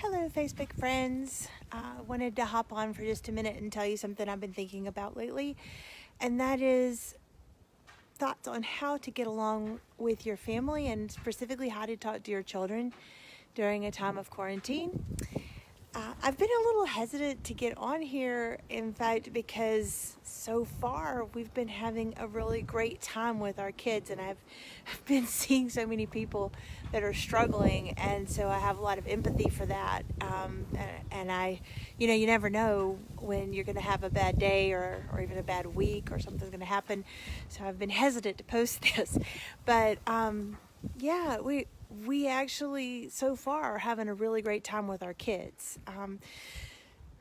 Hello, Facebook friends. Wanted to hop on for just a minute and tell you something I've been thinking about lately, and that is thoughts on how to get along with your family and specifically how to talk to your children during a time of quarantine. I've been a little hesitant to get on here, in fact, because so far we've been having a really great time with our kids, and I've been seeing so many people that are struggling, and so I have a lot of empathy for that. And you never know when you're going to have a bad day or even a bad week or something's going to happen. So I've been hesitant to post this, but yeah, we actually so far are having a really great time with our kids.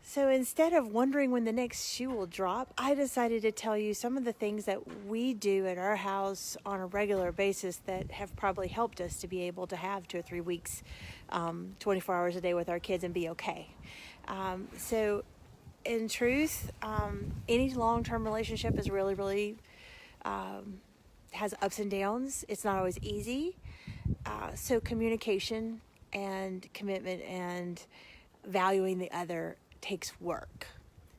So instead of wondering when the next shoe will drop, I decided to tell you some of the things that we do at our house on a regular basis that have probably helped us to be able to have 2 or 3 weeks, 24 hours a day with our kids and be okay. So in truth, any long-term relationship is really has ups and downs. It's not always easy. So communication and commitment and valuing the other takes work.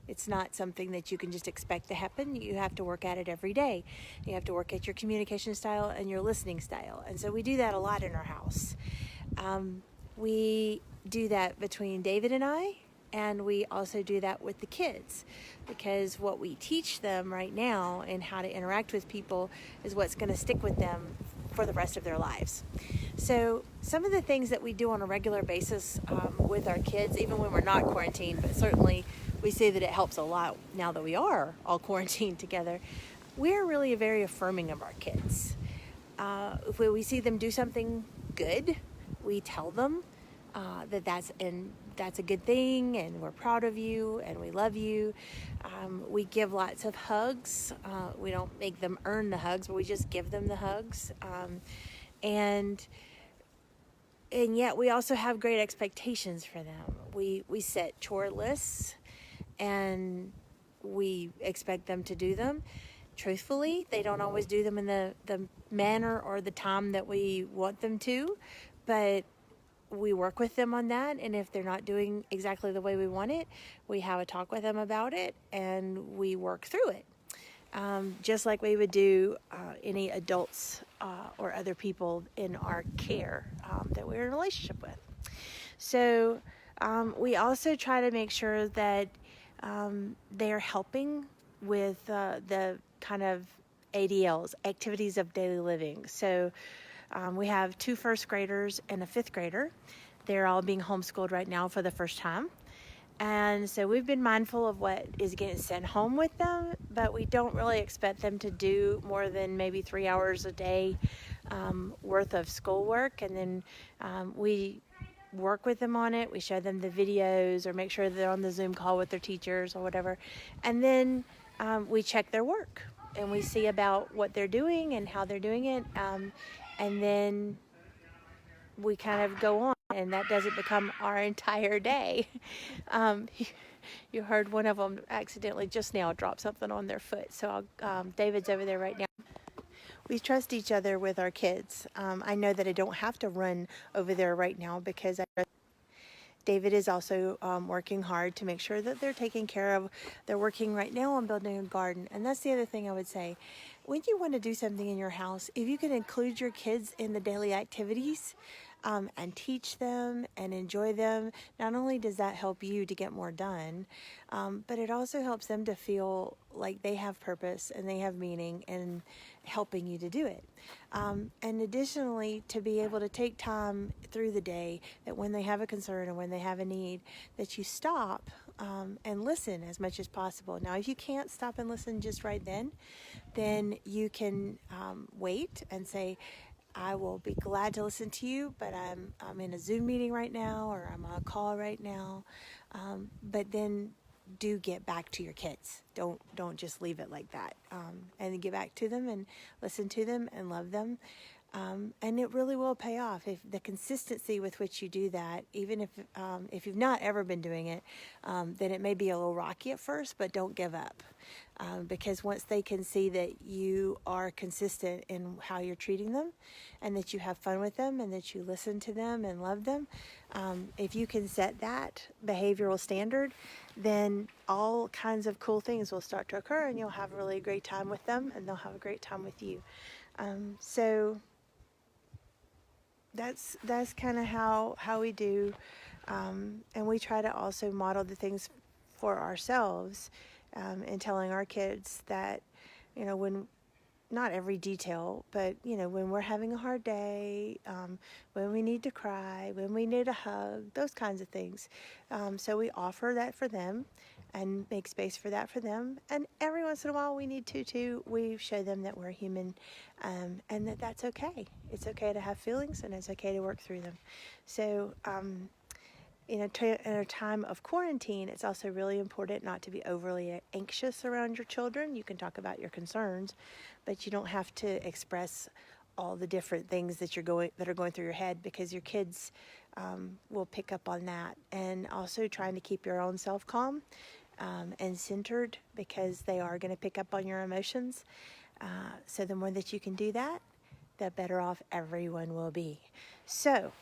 It's not something that you can just expect to happen. You have to work at it every day. You have to work at your communication style and your listening style. And so we do that a lot in our house. We do that between David and I, and we also do that with the kids, because what we teach them right now and how to interact with people is what's going to stick with them for the rest of their lives. So some of the things that we do on a regular basis with our kids, even when we're not quarantined, but certainly we see that it helps a lot now that we are all quarantined together, we're really very affirming of our kids. If we see them do something good, we tell them that's a good thing, and we're proud of you, and we love you. We give lots of hugs. We don't make them earn the hugs, but we just give them the hugs. And yet we also have great expectations for them. We set chore lists, and we expect them to do them. Truthfully, they don't always do them in the manner or the time that we want them to, but we work with them on that, and if they're not doing exactly the way we want it, we have a talk with them about it, and we work through it. Just like we would do any adults or other people in our care that we're in a relationship with. So we also try to make sure that they're helping with the kind of ADLs, activities of daily living. So we have 2 first graders and a 5th grader. They're all being homeschooled right now for the first time. And so we've been mindful of what is getting sent home with them, but we don't really expect them to do more than maybe 3 hours a day worth of schoolwork. And then we work with them on it. We show them the videos or make sure they're on the Zoom call with their teachers or whatever. And then we check their work, and we see about what they're doing and how they're doing it. And then we kind of go on, and that doesn't become our entire day. You heard one of them accidentally just now drop something on their foot. So David's over there right now. We trust each other with our kids. I know that I don't have to run over there right now because David is also working hard to make sure that they're taken care of. They're working right now on building a garden. And that's the other thing I would say. When you want to do something in your house, if you can include your kids in the daily activities and teach them and enjoy them, not only does that help you to get more done, but it also helps them to feel like they have purpose and they have meaning in helping you to do it. And additionally, to be able to take time through the day that when they have a concern or when they have a need, that you stop and listen as much as possible. Now, if you can't stop and listen just right then you can wait and say, I will be glad to listen to you, but I'm in a Zoom meeting right now, or I'm on a call right now. But then do get back to your kids. Don't just leave it like that. And get back to them and listen to them and love them. And it really will pay off if the consistency with which you do that, even if you've not ever been doing it, then it may be a little rocky at first, but don't give up. Because once they can see that you are consistent in how you're treating them and that you have fun with them and that you listen to them and love them, if you can set that behavioral standard, then all kinds of cool things will start to occur and you'll have a really great time with them and they'll have a great time with you. So that's kind of how we do, and we try to also model the things for ourselves, and telling our kids that, when not every detail, but when we're having a hard day, when we need to cry, when we need a hug, those kinds of things. So we offer that for them and make space for that for them. And every once in a while we need to too. We show them that we're human, and that's okay. It's okay to have feelings and it's okay to work through them. So in a time of quarantine, it's also really important not to be overly anxious around your children. You can talk about your concerns, but you don't have to express all the different things that are going through your head, because your kids will pick up on that. And also trying to keep your own self calm and centered, because they are going to pick up on your emotions. So the more that you can do that, the better off everyone will be. So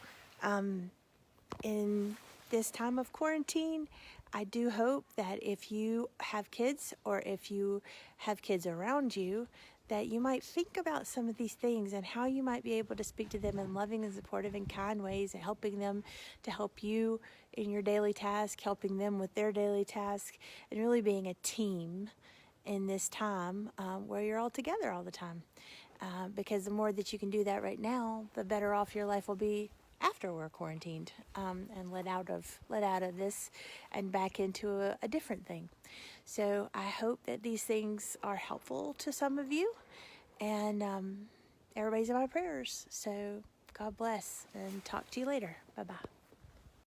in this time of quarantine, I do hope that if you have kids or if you have kids around you, that you might think about some of these things and how you might be able to speak to them in loving and supportive and kind ways, and helping them to help you in your daily task, helping them with their daily task, and really being a team in this time where you're all together all the time. Because the more that you can do that right now, the better off your life will be after we're quarantined, and let out of this and back into a different thing. So I hope that these things are helpful to some of you, and everybody's in my prayers. So God bless, and talk to you later. Bye-bye.